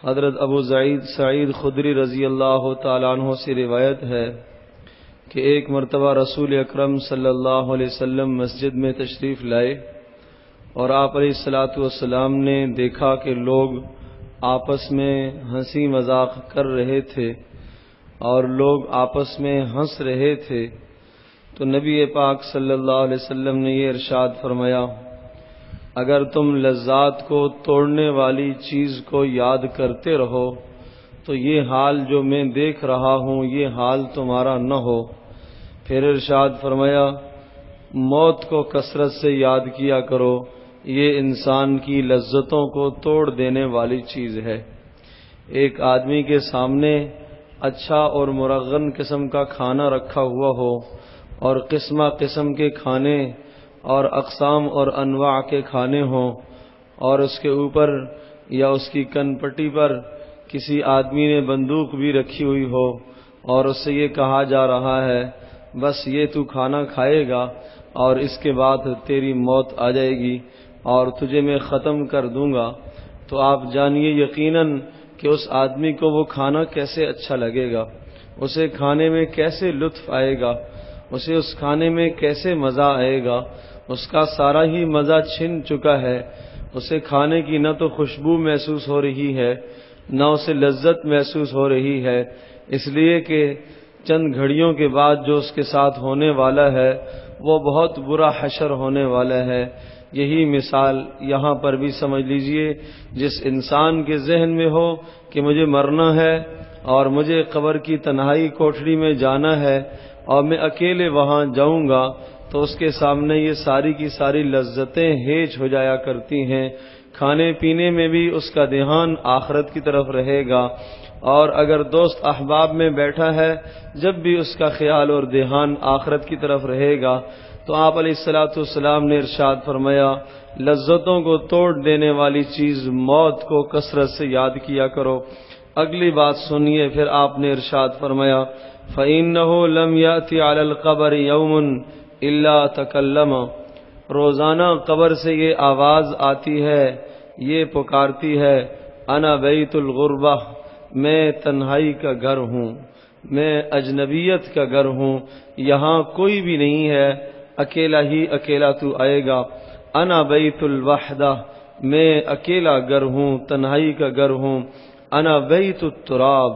حضرت ابو سعید خدری رضی اللہ تعالیٰ عنہ سے روایت ہے کہ ایک مرتبہ رسول اکرم صلی اللہ علیہ وسلم مسجد میں تشریف لائے اور آپ علیہ الصلاۃ والسلام نے دیکھا کہ لوگ آپس میں ہنسی مذاق کر رہے تھے اور لوگ آپس میں ہنس رہے تھے، تو نبی پاک صلی اللہ علیہ وسلم نے یہ ارشاد فرمایا، اگر تم لذات کو توڑنے والی چیز کو یاد کرتے رہو تو یہ حال جو میں دیکھ رہا ہوں یہ حال تمہارا نہ ہو۔ پھر ارشاد فرمایا، موت کو کثرت سے یاد کیا کرو، یہ انسان کی لذتوں کو توڑ دینے والی چیز ہے۔ ایک آدمی کے سامنے اچھا اور مرغن قسم کا کھانا رکھا ہوا ہو اور قسمہ قسم کے کھانے اور اقسام اور انواع کے کھانے ہوں، اور اس کے اوپر یا اس کی کن پٹی پر کسی آدمی نے بندوق بھی رکھی ہوئی ہو اور اس سے یہ کہا جا رہا ہے بس یہ تو کھانا کھائے گا اور اس کے بعد تیری موت آ جائے گی اور تجھے میں ختم کر دوں گا، تو آپ جانیے یقیناً کہ اس آدمی کو وہ کھانا کیسے اچھا لگے گا، اسے کھانے میں کیسے لطف آئے گا، اسے اس کھانے میں کیسے مزہ آئے گا۔ اس کا سارا ہی مزہ چھن چکا ہے، اسے کھانے کی نہ تو خوشبو محسوس ہو رہی ہے نہ اسے لذت محسوس ہو رہی ہے، اس لیے کہ چند گھڑیوں کے بعد جو اس کے ساتھ ہونے والا ہے وہ بہت برا حشر ہونے والا ہے۔ یہی مثال یہاں پر بھی سمجھ لیجئے، جس انسان کے ذہن میں ہو کہ مجھے مرنا ہے اور مجھے قبر کی تنہائی کوٹھڑی میں جانا ہے اور میں اکیلے وہاں جاؤں گا، تو اس کے سامنے یہ ساری کی ساری لذتیں ہیج ہو جایا کرتی ہیں۔ کھانے پینے میں بھی اس کا دھیان آخرت کی طرف رہے گا، اور اگر دوست احباب میں بیٹھا ہے جب بھی اس کا خیال اور دھیان آخرت کی طرف رہے گا۔ تو آپ علیہ الصلاۃ والسلام نے ارشاد فرمایا، لذتوں کو توڑ دینے والی چیز موت کو کثرت سے یاد کیا کرو۔ اگلی بات سنیے، پھر آپ نے ارشاد فرمایا، فَإِنَّهُ لَمْ يَأْتِ عَلَى الْقَبْرِ يَوْمٌ إِلَّا تَكَلَّمَ، روزانہ قبر سے یہ آواز آتی ہے، یہ پکارتی ہے، انا بیت الغربہ، میں تنہائی کا گھر ہوں، میں اجنبیت کا گھر ہوں، یہاں کوئی بھی نہیں ہے، اکیلا ہی اکیلا تو آئے گا۔ انا بیت الوحدہ، میں اکیلا گھر ہوں، تنہائی کا گھر ہوں۔ انا بیت التراب،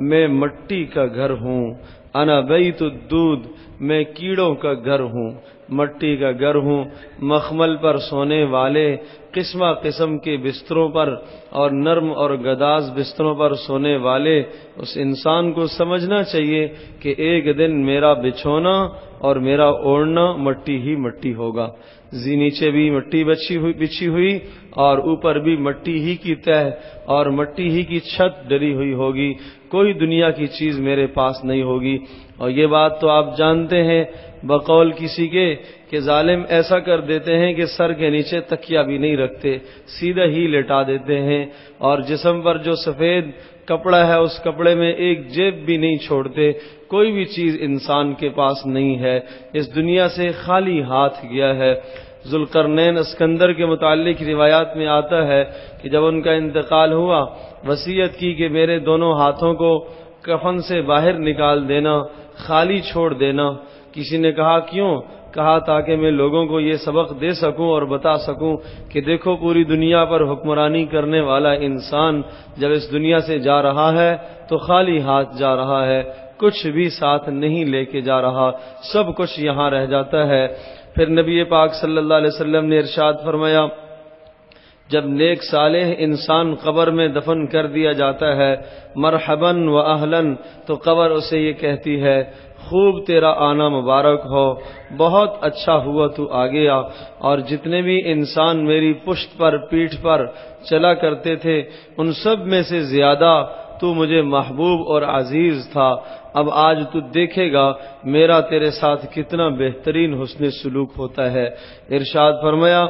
میں مٹی کا گھر ہوں۔ انا بیت الدود، میں کیڑوں کا گھر ہوں، مٹی کا گھر ہوں۔ مخمل پر سونے والے، قسمہ قسم کے بستروں پر اور نرم اور گداز بستروں پر سونے والے اس انسان کو سمجھنا چاہیے کہ ایک دن میرا بچھونا اور میرا اوڑھنا مٹی ہی مٹی ہوگا، نیچے بھی مٹی بچھی ہوئی اور اوپر بھی مٹی ہی کی تہ اور مٹی ہی کی چھت ڈلی ہوئی ہوگی، کوئی دنیا کی چیز میرے پاس نہیں ہوگی۔ اور یہ بات تو آپ جانتے ہیں بقول کسی کے کہ ظالم ایسا کر دیتے ہیں کہ سر کے نیچے تکیہ بھی نہیں رکھتے، سیدھا ہی لٹا دیتے ہیں، اور جسم پر جو سفید کپڑا ہے اس کپڑے میں ایک جیب بھی نہیں چھوڑتے، کوئی بھی چیز انسان کے پاس نہیں ہے، اس دنیا سے خالی ہاتھ گیا ہے۔ ذوالقرنین اسکندر کے متعلق روایات میں آتا ہے کہ جب ان کا انتقال ہوا، وصیت کی کہ میرے دونوں ہاتھوں کو کفن سے باہر نکال دینا، خالی چھوڑ دینا۔ کسی نے کہا کیوں؟ کہا تاکہ میں لوگوں کو یہ سبق دے سکوں اور بتا سکوں کہ دیکھو پوری دنیا پر حکمرانی کرنے والا انسان جب اس دنیا سے جا رہا ہے تو خالی ہاتھ جا رہا ہے، کچھ بھی ساتھ نہیں لے کے جا رہا، سب کچھ یہاں رہ جاتا ہے۔ پھر نبی پاک صلی اللہ علیہ وسلم نے ارشاد فرمایا، جب نیک صالح انسان قبر میں دفن کر دیا جاتا ہے، مرحباً و اہلاً، تو قبر اسے یہ کہتی ہے، خوب تیرا آنا مبارک ہو، بہت اچھا ہوا تو آ گیا، اور جتنے بھی انسان میری پشت پر پیٹھ پر چلا کرتے تھے ان سب میں سے زیادہ تو مجھے محبوب اور عزیز تھا، اب آج تو دیکھے گا میرا تیرے ساتھ کتنا بہترین حسن سلوک ہوتا ہے۔ ارشاد فرمایا،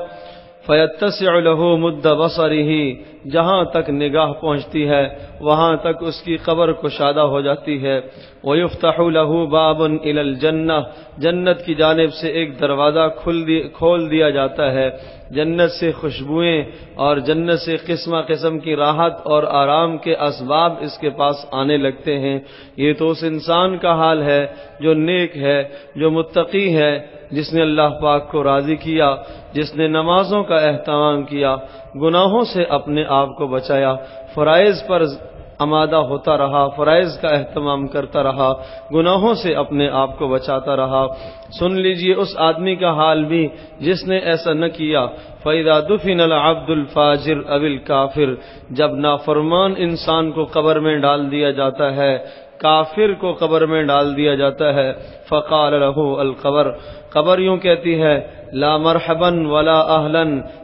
فَيَتَّسِعُ لَهُ مُدَّ بَصَرِهِ، جہاں تک نگاہ پہنچتی ہے وہاں تک اس کی قبر کشادہ ہو جاتی ہے۔ وَيُفْتَحُ لَهُ بَابٌ إِلَى الْجَنَّةِ، جنت کی جانب سے ایک دروازہ کھول دیا جاتا ہے۔ جنت سے خوشبوئیں اور جنت سے قسم قسم کی راحت اور آرام کے اسباب اس کے پاس آنے لگتے ہیں۔ یہ تو اس انسان کا حال ہے جو نیک ہے، جو متقی ہے، جس نے اللہ پاک کو راضی کیا، جس نے نمازوں کا اہتمام کیا، گناہوں سے اپنے آپ کو بچایا، فرائض پر آمادہ ہوتا رہا، فرائض کا اہتمام کرتا رہا، گناہوں سے اپنے آپ کو بچاتا رہا۔ سن لیجئے اس آدمی کا حال بھی جس نے ایسا نہ کیا۔ فَإِذَا دُفِنَ الْعَبْدُ الْفَاجِرُ أَوِ الْكَافِرُ، جب نافرمان انسان کو قبر میں ڈال دیا جاتا ہے، کافر کو قبر میں ڈال دیا جاتا ہے، فقال له القبر، قبر یوں کہتی ہے، لا مرحبا ولا اہلا،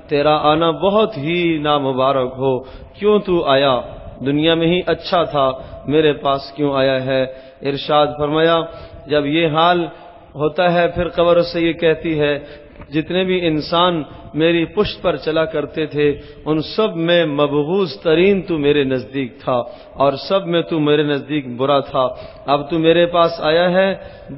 تیرا آنا بہت ہی نامبارک ہو، کیوں تو آیا؟ دنیا میں ہی اچھا تھا، میرے پاس کیوں آیا ہے؟ ارشاد فرمایا جب یہ حال ہوتا ہے پھر قبر سے یہ کہتی ہے، جتنے بھی انسان میری پشت پر چلا کرتے تھے ان سب میں مبغوض ترین تو میرے نزدیک تھا اور سب میں تو میرے نزدیک برا تھا، اب تو میرے پاس آیا ہے،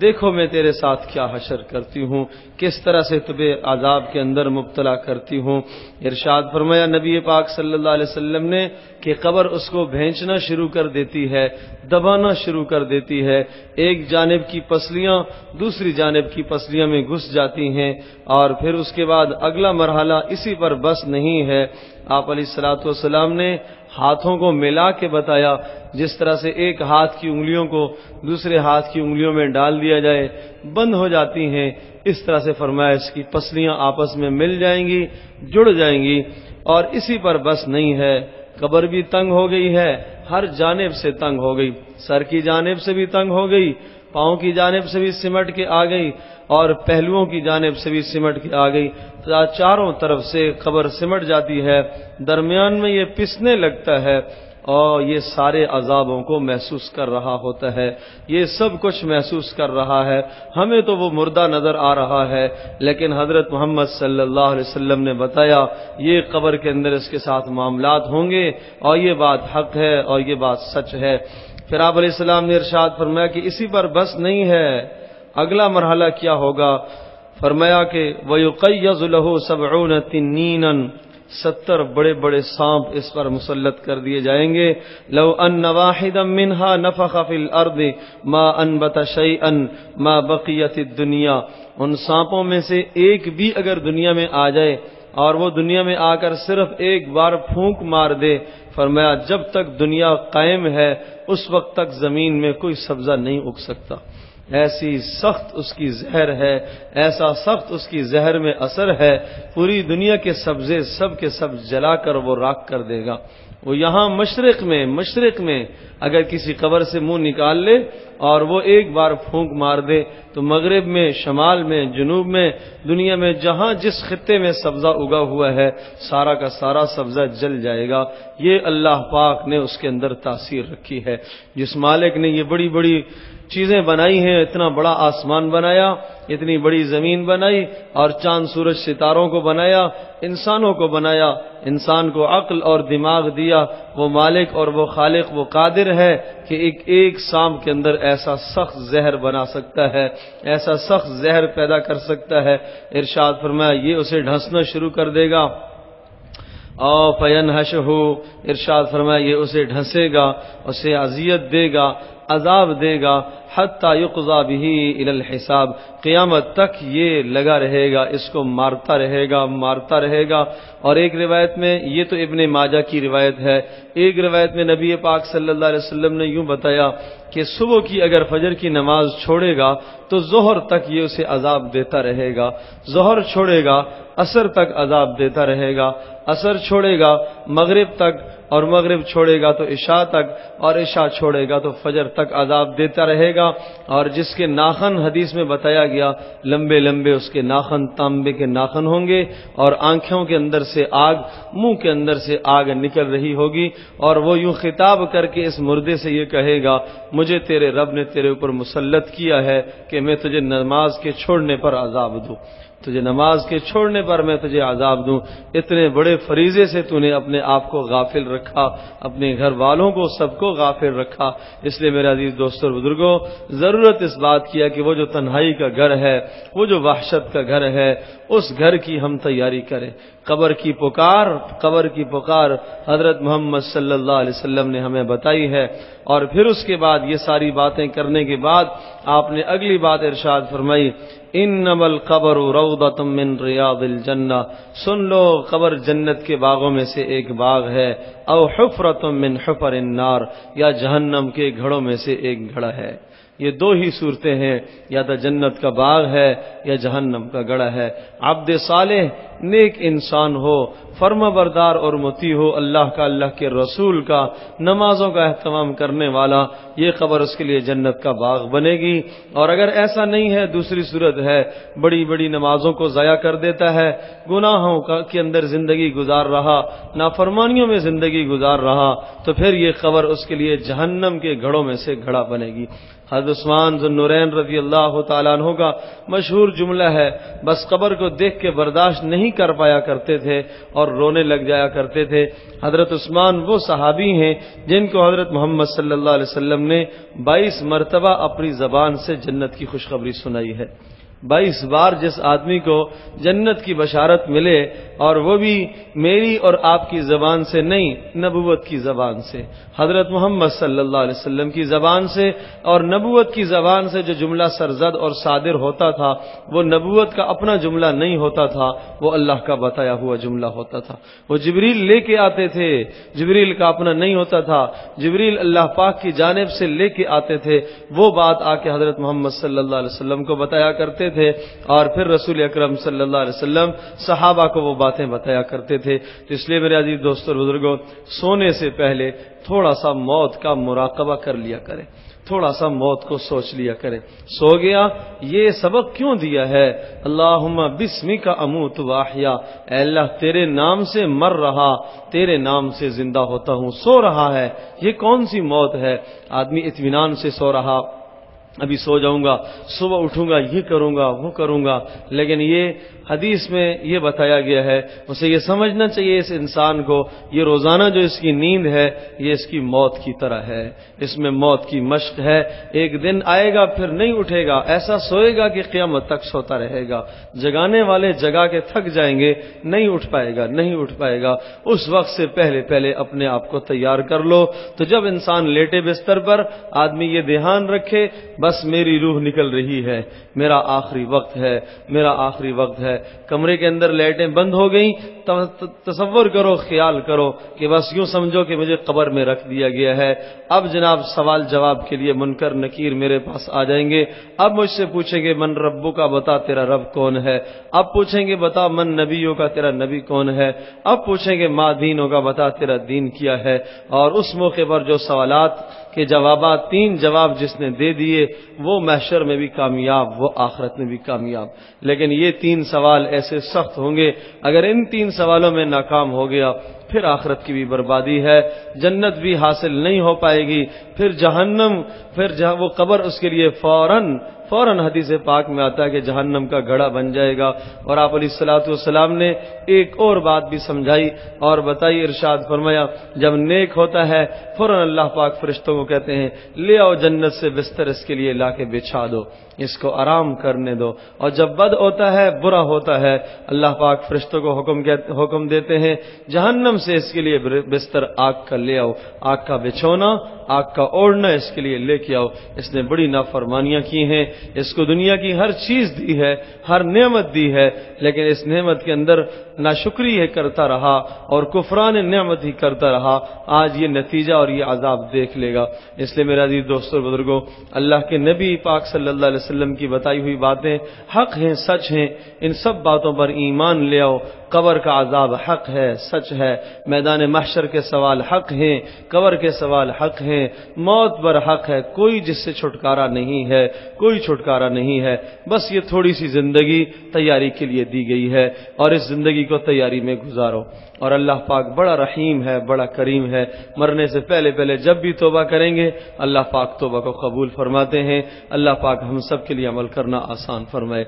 دیکھو میں تیرے ساتھ کیا حشر کرتی ہوں، کس طرح سے تمہیں عذاب کے اندر مبتلا کرتی ہوں۔ ارشاد فرمایا نبی پاک صلی اللہ علیہ وسلم نے کہ قبر اس کو بھینچنا شروع کر دیتی ہے، دبانا شروع کر دیتی ہے، ایک جانب کی پسلیاں دوسری جانب کی پسلیاں میں گھس جاتی ہیں، اور پھر اس کے بعد اگلا مرحلہ اسی پر بس نہیں ہے۔ آپ علیہ الصلوۃ والسلام نے ہاتھوں کو ملا کے بتایا، جس طرح سے ایک ہاتھ کی انگلیوں کو دوسرے ہاتھ کی انگلیوں میں ڈال دیا جائے بند ہو جاتی ہیں، اس طرح سے فرمایا اس کی پسلیاں آپس میں مل جائیں گی، جڑ جائیں گی، اور اسی پر بس نہیں ہے، قبر بھی تنگ ہو گئی ہے، ہر جانب سے تنگ ہو گئی، سر کی جانب سے بھی تنگ ہو گئی، پاؤں کی جانب سے بھی سمٹ کے آ گئی اور پہلوؤں کی جانب سے بھی سمٹ کے آ گئی، چاروں طرف سے قبر سمٹ جاتی ہے، درمیان میں یہ پسنے لگتا ہے اور یہ سارے عذابوں کو محسوس کر رہا ہوتا ہے، یہ سب کچھ محسوس کر رہا ہے۔ ہمیں تو وہ مردہ نظر آ رہا ہے، لیکن حضرت محمد صلی اللہ علیہ وسلم نے بتایا یہ قبر کے اندر اس کے ساتھ معاملات ہوں گے، اور یہ بات حق ہے اور یہ بات سچ ہے۔ پھر آپ علیہ السلام نے ارشاد فرمایا کہ اسی پر بس نہیں ہے، اگلا مرحلہ کیا ہوگا؟ فرمایا کہ وَيُقَيَّضُ لَهُ 70 تِنِّينًا، 70 بڑے بڑے سانپ اس پر مسلط کر دیے جائیں گے۔ لو ان واحدا منها نفخ في الارض ما انبت شيئا ما بقيت الدنيا، ان سانپوں میں سے ایک بھی اگر دنیا میں آ جائے اور وہ دنیا میں آ کر صرف ایک بار پھونک مار دے، فرمایا جب تک دنیا قائم ہے اس وقت تک زمین میں کوئی سبزہ نہیں اگ سکتا، ایسی سخت اس کی زہر ہے، ایسا سخت اس کی زہر میں اثر ہے، پوری دنیا کے سبزے سب کے سب جلا کر وہ راکھ کر دے گا۔ وہ یہاں مشرق میں اگر کسی قبر سے منہ نکال لے اور وہ ایک بار پھونک مار دے تو مغرب میں، شمال میں، جنوب میں، دنیا میں جہاں جس خطے میں سبزہ اگا ہوا ہے سارا کا سارا سبزہ جل جائے گا۔ یہ اللہ پاک نے اس کے اندر تاثیر رکھی ہے۔ جس مالک نے یہ بڑی بڑی چیزیں بنائی ہیں، اتنا بڑا آسمان بنایا، اتنی بڑی زمین بنائی اور چاند سورج ستاروں کو بنایا، انسانوں کو بنایا، انسان کو عقل اور دماغ دیا، وہ مالک اور وہ خالق وہ قادر ہے کہ ایک سانپ کے اندر ایسا سخت زہر بنا سکتا ہے، ایسا سخت زہر پیدا کر سکتا ہے۔ ارشاد فرمایا یہ اسے ڈھسنا شروع کر دے گا، اور فَيَنْهَشُهُ، ارشاد فرمایا یہ اسے ڈھسے گا، اسے اذیت دے گا، عذاب دے گا، حتی یقضی بہ الی الحساب، قیامت تک یہ لگا رہے گا، اس کو مارتا رہے گا۔ اور ایک روایت میں، یہ تو ابن ماجہ کی روایت ہے، ایک روایت میں نبی پاک صلی اللہ علیہ وسلم نے یوں بتایا کہ صبح کی اگر فجر کی نماز چھوڑے گا تو ظہر تک یہ اسے عذاب دیتا رہے گا، ظہر چھوڑے گا عصر تک عذاب دیتا رہے گا، عصر چھوڑے گا مغرب تک، اور مغرب چھوڑے گا تو عشاء تک، اور عشاء چھوڑے گا تو فجر تک عذاب دیتا رہے گا۔ اور جس کے ناخن حدیث میں بتایا گیا لمبے لمبے اس کے ناخن تانبے کے ناخن ہوں گے، اور آنکھوں کے اندر سے آگ، منہ کے اندر سے آگ نکل رہی ہوگی، اور وہ یوں خطاب کر کے اس مردے سے یہ کہے گا مجھے تیرے رب نے تیرے اوپر مسلط کیا ہے کہ میں تجھے نماز کے چھوڑنے پر عذاب دوں۔ تجھے نماز کے چھوڑنے پر میں تجھے عذاب دوں، اتنے بڑے فریضے سے تو نے اپنے آپ کو غافل رکھا، اپنے گھر والوں کو سب کو غافل رکھا۔ اس لیے میرے عزیز دوستوں اور بزرگوں، ضرورت اس بات کی ہے کہ وہ جو تنہائی کا گھر ہے، وہ جو وحشت کا گھر ہے، اس گھر کی ہم تیاری کریں۔ قبر کی پکار حضرت محمد صلی اللہ علیہ وسلم نے ہمیں بتائی ہے، اور پھر اس کے بعد یہ ساری باتیں کرنے کے بعد آپ نے اگلی بات ارشاد فرمائی، انما القبر روضۃ من ریاض الجنہ، سن لو قبر جنت کے باغوں میں سے ایک باغ ہے، او حفرۃ من حفر النار، یا جہنم کے گھڑوں میں سے ایک گھڑا ہے۔ یہ دو ہی صورتیں ہیں، یا تو جنت کا باغ ہے یا جہنم کا گڑھا ہے۔ عبد صالح نیک انسان ہو، فرما بردار اور مطیع ہو اللہ کا، اللہ کے رسول کا، نمازوں کا اہتمام کرنے والا، یہ قبر اس کے لیے جنت کا باغ بنے گی۔ اور اگر ایسا نہیں ہے، دوسری صورت ہے بڑی بڑی نمازوں کو ضائع کر دیتا ہے، گناہوں کے اندر زندگی گزار رہا، نافرمانیوں میں زندگی گزار رہا، تو پھر یہ قبر اس کے لیے جہنم کے گھڑوں میں سے گھڑا بنے گی۔ حضرت عثمان ذو النورین رضی اللہ تعالیٰ عنہ کا مشہور جملہ ہے، بس قبر کو دیکھ کے برداشت نہیں کر پایا کرتے تھے اور رونے لگ جایا کرتے تھے۔ حضرت عثمان وہ صحابی ہیں جن کو حضرت محمد صلی اللہ علیہ وسلم نے 22 مرتبہ اپنی زبان سے جنت کی خوشخبری سنائی ہے۔ 22 بار جس آدمی کو جنت کی بشارت ملے، اور وہ بھی میری اور آپ کی زبان سے نہیں، نبوت کی زبان سے، حضرت محمد صلی اللہ علیہ وسلم کی زبان سے اور نبوت کی زبان سے جو جملہ سرزد اور صادر ہوتا تھا، وہ نبوت کا اپنا جملہ نہیں ہوتا تھا، وہ اللہ کا بتایا ہوا جملہ ہوتا تھا۔ وہ جبریل لے کے آتے تھے، جبریل کا اپنا نہیں ہوتا تھا، جبریل اللہ پاک کی جانب سے لے کے آتے تھے، وہ بات آ کے حضرت محمد صلی اللہ علیہ وسلم کو بتایا کرتے تھے، اور پھر رسول اکرم صلی اللہ علیہ وسلم صحابہ کو وہ باتیں بتایا کرتے تھے۔ تو اس لیے میرے عزیز دوستوں اور بزرگوں، سونے سے پہلے تھوڑا سا موت کا مراقبہ کر لیا کریں، تھوڑا سا موت کو سوچ لیا کریں۔ سو گیا، یہ سبق کیوں دیا ہے؟ اللہم بسمک اموت واحیا، اے اللہ تیرے نام سے مر رہا، تیرے نام سے زندہ ہوتا ہوں۔ سو رہا ہے، یہ کون سی موت ہے؟ آدمی اطمینان سے سو رہا، ابھی سو جاؤں گا، صبح اٹھوں گا، یہ کروں گا، وہ کروں گا، لیکن یہ حدیث میں یہ بتایا گیا ہے، اسے یہ سمجھنا چاہیے اس انسان کو، یہ روزانہ جو اس کی نیند ہے یہ اس کی موت کی طرح ہے، اس میں موت کی مشق ہے۔ ایک دن آئے گا پھر نہیں اٹھے گا، ایسا سوئے گا کہ قیامت تک سوتا رہے گا، جگانے والے جگا کے تھک جائیں گے، نہیں اٹھ پائے گا۔ اس وقت سے پہلے اپنے آپ کو تیار کر لو۔ تو جب انسان لیٹے بستر پر، آدمی یہ دھیان رکھے بس میری روح نکل رہی ہے، میرا آخری وقت ہے، کمرے کے اندر لائٹیں بند ہو گئیں، تصور کرو، خیال کرو کہ بس یوں سمجھو کہ مجھے قبر میں رکھ دیا گیا ہے۔ اب جناب سوال جواب کے لیے منکر نکیر میرے پاس آ جائیں گے، اب مجھ سے پوچھیں گے من ربو کا، بتا تیرا رب کون ہے؟ اب پوچھیں گے بتا من نبیوں کا، تیرا نبی کون ہے؟ اب پوچھیں گے ما دینوں کا، بتا تیرا دین کیا ہے؟ اور اس موقع پر جو سوالات کے جوابات، 3 جواب جس نے دے دیے، وہ محشر میں بھی کامیاب، وہ آخرت میں بھی کامیاب۔ لیکن یہ 3 سوال ایسے سخت ہوں گے، اگر ان 3 سوالوں میں ناکام ہو گیا پھر آخرت کی بھی بربادی ہے، جنت بھی حاصل نہیں ہو پائے گی، پھر جہنم، پھر وہ قبر اس کے لیے فوراً حدیث پاک میں آتا ہے کہ جہنم کا گڑھا بن جائے گا۔ اور آپ علیہ الصلوۃ والسلام نے ایک اور بات بھی سمجھائی اور بتائی، ارشاد فرمایا جب نیک ہوتا ہے فوراً اللہ پاک فرشتوں کو کہتے ہیں لے آؤ جنت سے بستر اس کے لیے لا کے بچھا دو، اس کو آرام کرنے دو۔ اور جب بد ہوتا ہے، برا ہوتا ہے، اللہ پاک فرشتوں کو حکم دیتے ہیں جہنم سے اس کے لیے بستر آگ کا لے آؤ، آگ کا بچھونا، آگ کا اوڑھنا اس کے لیے لے کے آؤ۔ اس نے بڑی نافرمانیاں کی ہیں، اس کو دنیا کی ہر چیز دی ہے، ہر نعمت دی ہے، لیکن اس نعمت کے اندر ناشکری ہے کرتا رہا اور کفران نعمت ہی کرتا رہا، آج یہ نتیجہ اور یہ عذاب دیکھ لے گا۔ اس لیے میرے عزیز دوستوں اور بزرگوں، اللہ کے نبی پاک صلی اللہ علیہ وسلم کی بتائی ہوئی باتیں حق ہیں، سچ ہیں، ان سب باتوں پر ایمان لے آؤ۔ قبر کا عذاب حق ہے، سچ ہے، میدان محشر کے سوال حق ہیں، قبر کے سوال حق ہیں، موت پر حق ہے، کوئی جس سے چھٹکارا نہیں ہے، بس یہ تھوڑی سی زندگی تیاری کے لیے دی گئی ہے اور اس زندگی کو تیاری میں گزارو۔ اور اللہ پاک بڑا رحیم ہے، بڑا کریم ہے، مرنے سے پہلے جب بھی توبہ کریں گے اللہ پاک توبہ کو قبول فرماتے ہیں۔ اللہ پاک ہم سب کے لیے عمل کرنا آسان فرمائے۔